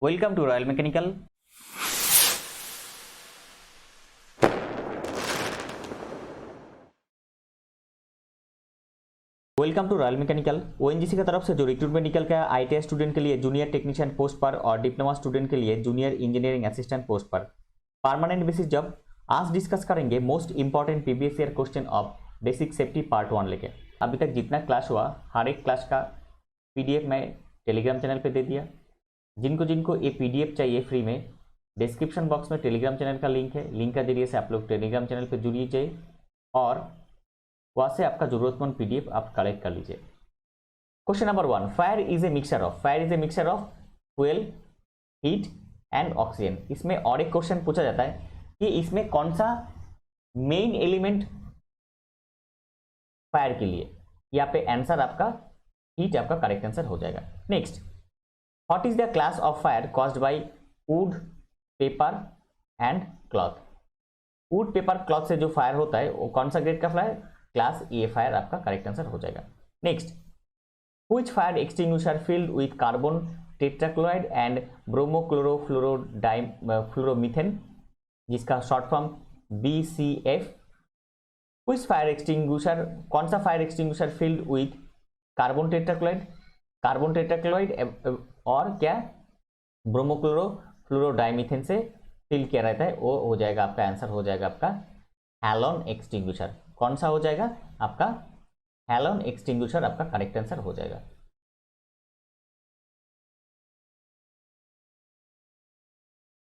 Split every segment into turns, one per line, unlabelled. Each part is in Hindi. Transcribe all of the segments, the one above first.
Welcome to Royal Mechanical. Welcome to Royal Mechanical. ONGC की तरफ से जो रिक्रूटमेंट निकल के आईटीआई स्टूडेंट के लिए जूनियर टेक्नीशियन पोस्ट पर और डिप्लोमा स्टूडेंट के लिए जूनियर इंजीनियरिंग असिस्टेंट पोस्ट पर परमानेंट बेसिस जब आज डिस्कस करेंगे most important previous year question of basic safety part 1 लेके। अभी तक जितना क्लास हुआ हर एक क्लास का पीडीएफ मैं टेलीग्राम चैनल पे दे दिया। जिनको ये पीडीएफ चाहिए फ्री में, डिस्क्रिप्शन बॉक्स में टेलीग्राम चैनल का लिंक है। लिंक के जरिए से आप लोग टेलीग्राम चैनल पे जुड़ लीजिए और वहाँ से आपका जरूरतमंद पीडीएफ आप कलेक्ट कर लीजिए। Question number 1, fire is a mixture of fuel, heat and oxygen. इसमें और एक क्वेश्चन पूछा जाता है कि इसमें कौन सा मेन एलिमेंट फायर के लिए। यहाँ पे आंसर आपका हीट आपका करेक्ट आंसर हो जाएगा। Next, what is the class of fire caused by would, paper and cloth. Would, paper, cloth से जो फायर होता है वो कौन सा ग्रेड का फायर, क्लास ए फायर आपका करेक्ट आंसर हो जाएगा। Next, which fire extinguisher filled with carbon tetrachloride and bromochlorofluoromethane, जिसका short form BCF। Which fire extinguisher, कौन सा fire extinguisher filled with carbon tetrachloride और क्या ब्रोमोक्लोरोफ्लोरोडाइमीथेन से फिल किया रहता है, वो हो जाएगा आपका आंसर हो जाएगा आपका हैलोन एक्सटिंग्विशर। कौन सा हो जाएगा आपका हैलोन एक्सटिंग्विशर आपका करेक्ट आंसर हो जाएगा।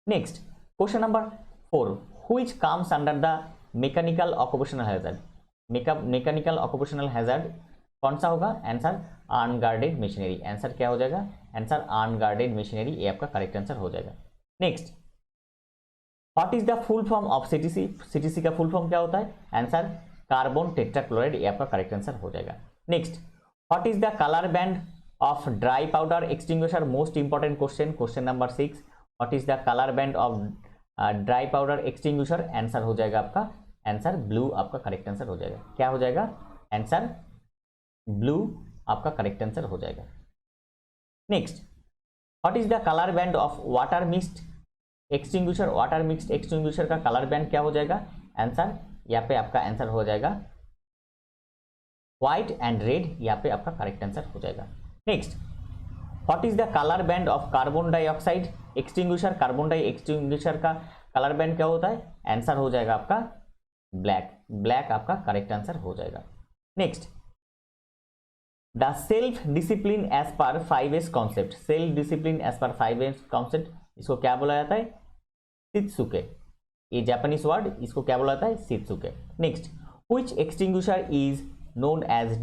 Next, question number 4, which comes under the mechanical occupational hazard. Mechanical occupational hazard कौन सा होगा, आंसर अनगार्डेड मशीनरी। आंसर क्या हो जाएगा, आंसर अनगार्डेड मशीनरी, ये आपका करेक्ट आंसर हो जाएगा। Next, what is the full form of CTC। CTC का फुल फॉर्म क्या होता है, आंसर कार्बन टेट्राक्लोराइड, ये आपका करेक्ट आंसर हो जाएगा। Next, what is the colour band of dry powder extinguisher. Most important question, question number 6, what is the colour band of dry powder extinguisher. Answer हो जाएगा आपका आंसर ब्लू, आपका करेक्ट आंसर हो जाएगा। क्या हो जाएगा, आंसर ब्लू आपका करेक्ट आंसर हो जाएगा। Next, what is the colour band of water mixed extinguisher. Water mixed extinguisher का कलर बैंड क्या हो जाएगा, आंसर यहाँ पे आपका आंसर हो जाएगा व्हाइट एंड रेड, यहाँ पे आपका करेक्ट आंसर हो जाएगा। Next, what is the colour band of carbon dioxide extinguisher. Carbon di extinguisher का कलर बैंड क्या होता है, आंसर हो जाएगा आपका ब्लैक आपका करेक्ट आंसर हो जाएगा। Next, the self discipline as per 5S concept. Self discipline as per 5S concept, इसको क्या बोला जाता है, शित्सुके। ये जापानीज वर्ड, इसको क्या बोला जाता है, shitsuke. Next, which extinguisher is known as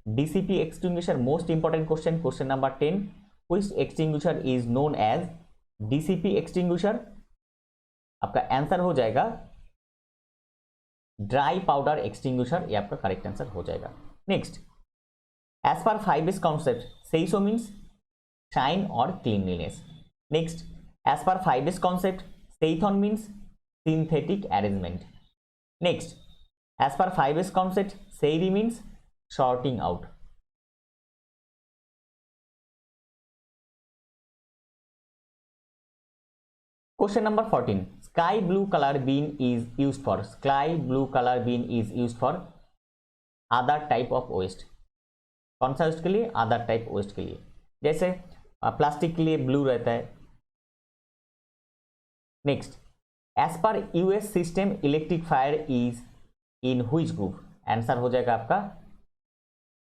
DCP extinguisher. Most important question, question number 10, which extinguisher is known as DCP extinguisher. आपका आंसर हो जाएगा ड्राई पाउडर एक्सटिंग्विशर, ये आपका करेक्ट आंसर हो जाएगा। Next, as per 5S concept seiso means shine और cleanliness. Next, as per 5S concept seiton means synthetic arrangement. Next, as per 5S concept, Seiri means sorting out. Question number 14, sky blue color bean is used for. Sky blue color bean is used for other type of waste. कौन सा waste के लिए, other type waste के लिए, जैसे प्लास्टिक के लिए ब्लू रहता है। Next, as per US system electric fire is in which group. Answer हो जाएगा आपका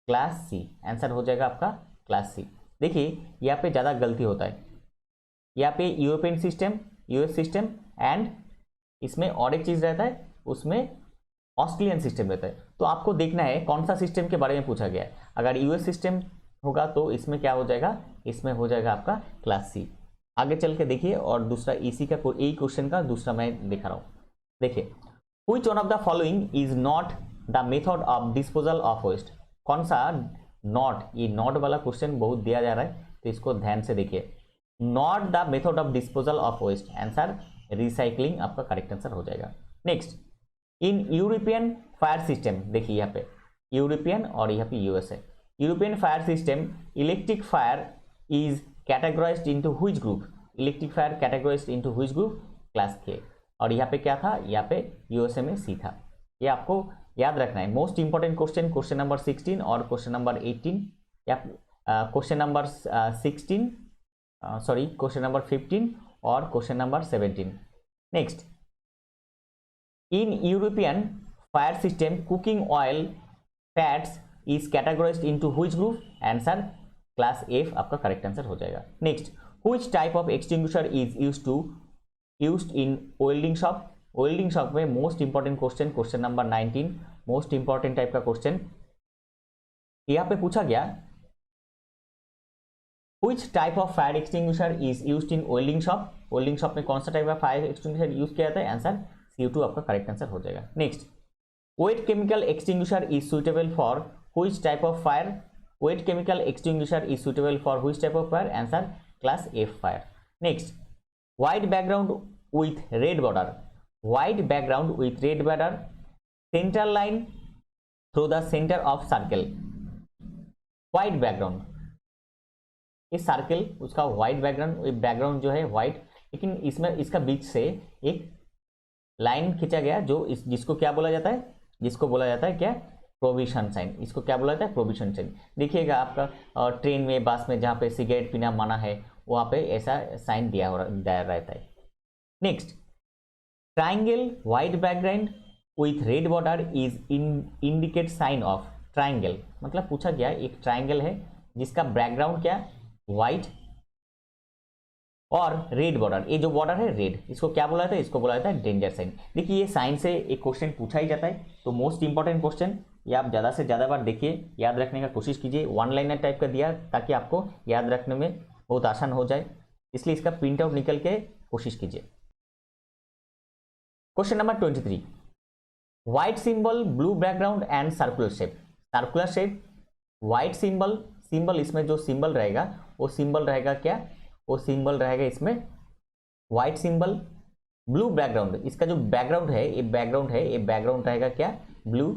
क्लास C। आंसर हो जाएगा आपका क्लास C। देखिए यहाँ पे ज़्यादा गलती होता है, यहाँ पे European system, US system and इसमें और एक चीज़ रहता है, उसमें ऑस्ट्रेलियन सिस्टम रहता है। तो आपको देखना है कौन सा सिस्टम के बारे में पूछा गया है। अगर US सिस्टम होगा तो इसमें क्या हो जाएगा, इसमें हो जाएगा आपका क्लास C। आगे चल के देखिए, और दूसरा इसी का यही क्वेश्चन का दूसरा मैं दिखा रहा हूँ। देखिए, which one of the following is not the method of disposal of waste. कौन सा नॉट, ये नॉट वाला क्वेश्चन बहुत दिया जा रहा है तो इसको ध्यान से देखिए। Not the method of disposal of waste, answer recycling आपका करेक्ट आंसर हो जाएगा। Next, in European fire system, देखिए यहाँ पे यूरोपियन और यहाँ पे USA। European fire system electric fire is categorized into which group। Electric fire categorized into which group, class K. और यहाँ पे क्या था, यहाँ पे यूएसए में सी था। ये आपको याद रखना है। Most important question, question number 16 और क्वेश्चन नंबर 18 या question number 16 sorry question number 15 और question number 17। Next, in European fire system cooking oil fats is categorized into which group, answer class F आपका करेक्ट आंसर हो जाएगा। Next, which type of extinguisher is used in welding shop. Welding shop में most important question, question number 19, most important type का क्वेश्चन यहाँ पे पूछा गया, which type of fire extinguisher is used in welding shop. Welding shop में कौन सा टाइप का फायर एक्सटिंग्विशर यूज किया जाता है, आंसर CO2 आपका करेक्ट आंसर हो जाएगा। Next, wait chemical extinguisher is suitable for which type of fire. Wait chemical extinguisher is suitable for which type of fire, answer class F fire. Next, white background with red border, white background with red border, center line through the center of circle। white background, ये सर्कल उसका white background, बैकग्राउंड जो है white, लेकिन इसमें इसका बीच से एक लाइन खींचा गया जो जिसको क्या बोला जाता है, जिसको बोला जाता है क्या, प्रोविशन साइन। इसको क्या बोला जाता है, प्रोविशन साइन। देखिएगा आपका ट्रेन में, बस में जहाँ पे सिगरेट पीना मना है वहाँ पे ऐसा साइन दिया रहता है। Next, triangle white background with red border is indicate sign of. Triangle मतलब पूछा गया एक ट्राइंगल है जिसका बैकग्राउंड क्या, व्हाइट और रेड बॉर्डर, ये जो बॉर्डर है रेड, इसको क्या बोला जाता है, इसको बोला जाता है डेंजर साइन। देखिए ये साइन से एक क्वेश्चन पूछा ही जाता है, तो मोस्ट इंपॉर्टेंट क्वेश्चन ये आप ज़्यादा से ज़्यादा बार देखिए, याद रखने का कोशिश कीजिए। वन लाइनर टाइप का दिया ताकि आपको याद रखने में बहुत आसान हो जाए, इसलिए इसका प्रिंट आउट निकल के कोशिश कीजिए। Question number 23, white symbol blue background and circular shape. Circular shape, white symbol, symbol इसमें जो सिंबल रहेगा वो सिंबल रहेगा क्या, वो सिंबल रहेगा इसमें व्हाइट सिंबल, ब्लू बैकग्राउंड, इसका जो बैकग्राउंड है ये बैकग्राउंड है, ये बैकग्राउंड रहेगा क्या, blue.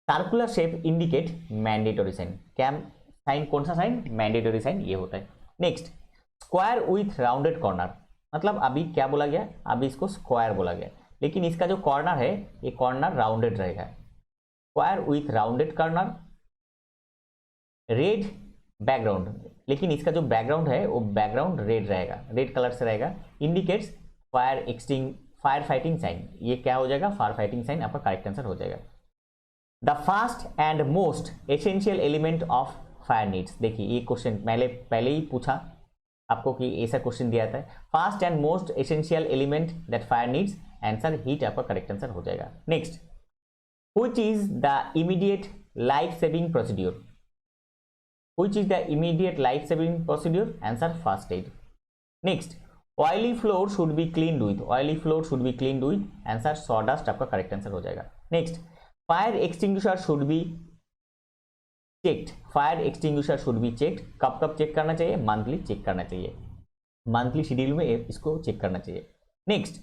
Circular shape indicate mandatory sign, क्या साइन, कौन सा साइन, मैंडेटरी साइन ये होता है। Next, square with rounded corner, मतलब अभी क्या बोला गया, अभी इसको स्क्वायर बोला गया, लेकिन इसका जो कॉर्नर है ये कॉर्नर राउंडेड रहेगा। Square with rounded corner, red background, लेकिन इसका जो बैकग्राउंड है वो बैकग्राउंड रेड रहेगा, रेड कलर से रहेगा, इंडिकेट्स फायर फाइटिंग साइन। ये क्या हो जाएगा, फायर फाइटिंग साइन आपका करेक्ट आंसर हो जाएगा। The first and most essential element of fire needs. देखिए ये क्वेश्चन पहले ही पूछा आपको कि ऐसा क्वेश्चन दिया था, fast and most essential element that fire needs, answer heat आपका करेक्ट आंसर हो जाएगा। Next, which is the immediate life saving procedure. Which is the immediate life saving procedure, answer first aid. Next, oily floor should be cleaned with, oily floor should be cleaned with, answer sawdust आपका करेक्ट आंसर हो जाएगा। Next, fire extinguisher should be checked, fire extinguisher should be checked, कब कब चेक करना चाहिए, मंथली चेक करना चाहिए, मंथली शेड्यूल में इसको चेक करना चाहिए। Next,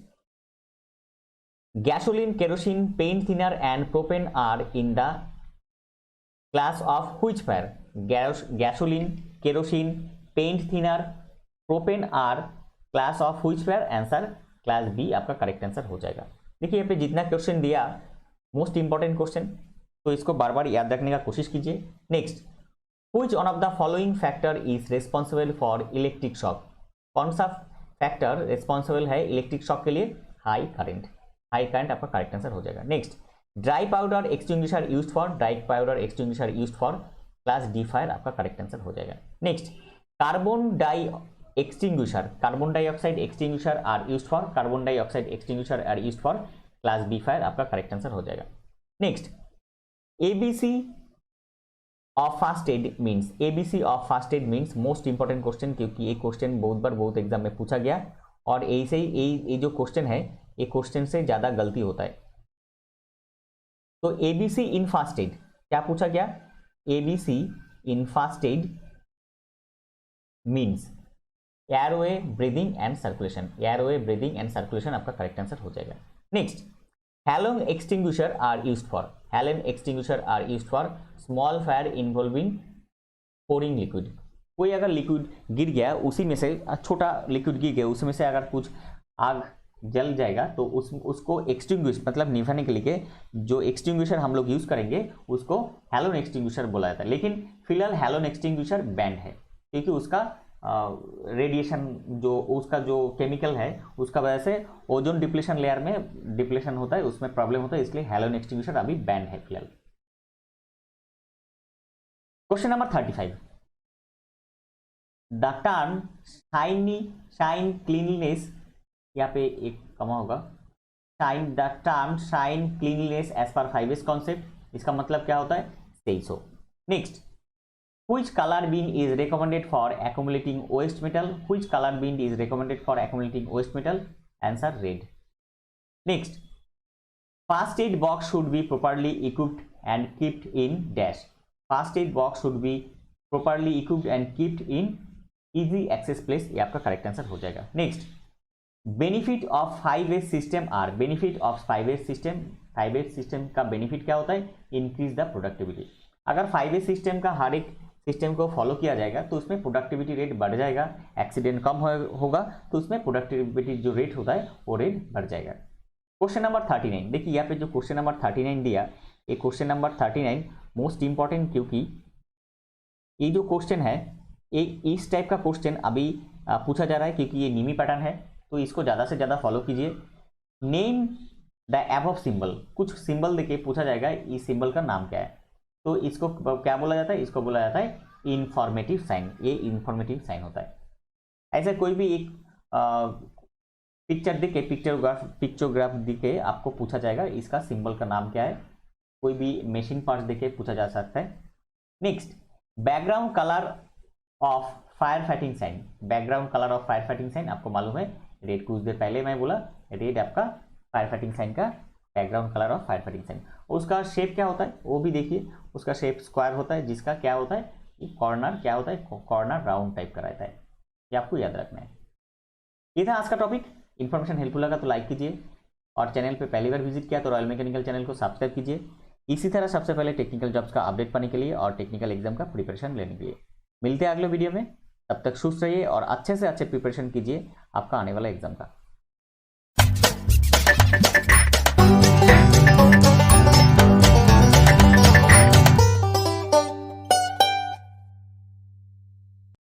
gasoline, kerosene, paint thinner and propane are in the class of which fire. Gasoline, kerosene, paint thinner, propane are class of which fire, answer class B आपका करेक्ट आंसर हो जाएगा। देखिए यहाँ पे जितना क्वेश्चन दिया मोस्ट इंपॉर्टेंट क्वेश्चन, तो इसको बार बार याद रखने का कोशिश कीजिए। Next, which one of the following factor is responsible for electric shock. कौन सा फैक्टर रेस्पॉन्सिबल है इलेक्ट्रिक शॉक के लिए, हाई करंट, हाई करंट आपका करेक्ट आंसर हो जाएगा। Next, dry powder extinguisher used for, dry powder extinguisher used for, class D fire आपका करेक्ट आंसर हो जाएगा। Next, carbon di extinguisher, carbon dioxide extinguisher are used for, carbon dioxide extinguisher are used for, class B fire आपका करेक्ट आंसर हो जाएगा। Next, ABC of first aid means, ABC of first aid means most important question, क्योंकि ये क्वेश्चन बहुत बार बहुत एग्जाम में पूछा गया और ऐसे ही ये जो क्वेश्चन है ये क्वेश्चन से ज्यादा गलती होता है। तो ABC इन फास्ट एड क्या पूछा गया, ABC in first aid means airway breathing and circulation, airway breathing and circulation आपका करेक्ट आंसर हो जाएगा। Next, halon extinguisher are used for, halon extinguisher are used for small fire involving pouring liquid, कोई अगर लिक्विड गिर गया उसी में से, छोटा लिक्विड गिर गया उसमें से अगर कुछ आग जल जाएगा तो उसको एक्सटिंग्विश मतलब निभाने के लिए जो एक्सटिंग्विशर हम लोग यूज करेंगे उसको हैलोजन एक्सटिंग्विशर बोला जाता है। लेकिन फिलहाल हैलोजन एक्सटिंग्विशर बैंड है क्योंकि उसका रेडिएशन जो उसका जो केमिकल है उसका वजह से ओजोन डिप्लेशन लेयर में डिप्लेशन होता है, उसमें प्रॉब्लम होता है, इसलिए हैलोजन एक्सटिंग्विशर अभी बैंड है फिलहाल। Question number 35, the term shine cleanliness, यहाँ पे एक कमा होगा, shine the term shine cleanliness as per 5S concept, इसका मतलब क्या होता है, सही सो। Next, which color bin is recommended for accumulating waste metal? Which color bin is recommended for accumulating waste metal? Answer red. Next, first aid box should be properly equipped and kept in dash. First aid box should be properly equipped and kept in easy access place, ये आपका करेक्ट आंसर हो जाएगा। Next, benefit of 5S system are, benefit of 5S system, 5S system का बेनिफिट क्या होता है, इंक्रीज द प्रोडक्टिविटी। अगर 5S सिस्टम का हर एक सिस्टम को फॉलो किया जाएगा तो उसमें प्रोडक्टिविटी रेट बढ़ जाएगा, एक्सीडेंट कम होगा तो उसमें प्रोडक्टिविटी जो रेट होता है वो रेट बढ़ जाएगा। क्वेश्चन नंबर 39, देखिए यहाँ पे जो क्वेश्चन नंबर 39 दिया, ये क्वेश्चन नंबर 39 मोस्ट इंपॉर्टेंट, क्योंकि ये जो क्वेश्चन है एक इस टाइप का क्वेश्चन अभी पूछा जा रहा है क्योंकि ये नीमी पैटर्न है, तो इसको ज़्यादा से ज़्यादा फॉलो कीजिए। नेम द एबव सिंबल, कुछ सिंबल देके पूछा जाएगा इस सिंबल का नाम क्या है, तो इसको क्या बोला जाता है, इसको बोला जाता है इंफॉर्मेटिव साइन, ये इंफॉर्मेटिव साइन होता है। ऐसा कोई भी एक पिक्चर दिखे, पिक्चोग्राफ दिखे आपको पूछा जाएगा इसका सिंबल का नाम क्या है, कोई भी मशीन पार्ट देखे पूछा जा सकता है। Next, background colour of fire fighting sign, background colour of fire fighting sign आपको मालूम है रेड, कुछ देर पहले मैं बोला रेड आपका फायर फाइटिंग साइन का background colour of fire fighting sign. उसका शेप क्या होता है वो भी देखिए, उसका शेप स्क्वायर होता है जिसका क्या होता है कॉर्नर, क्या होता है कॉर्नर राउंड टाइप का रहता है, ये आपको याद रखना है। ये था आज का टॉपिक। इन्फॉर्मेशन हेल्पफुल लगा तो लाइक कीजिए और चैनल पे पहली बार विजिट किया तो रॉयल मैकेनिकल चैनल को सब्सक्राइब कीजिए। इसी तरह सबसे पहले टेक्निकल जॉब्स का अपडेट पाने के लिए और टेक्निकल एग्जाम का प्रिपरेशन लेने के लिए मिलते हैं अगले वीडियो में। तब तक सुस्त रहिए और अच्छे से अच्छे प्रिपरेशन कीजिए आपका आने वाला एग्जाम का।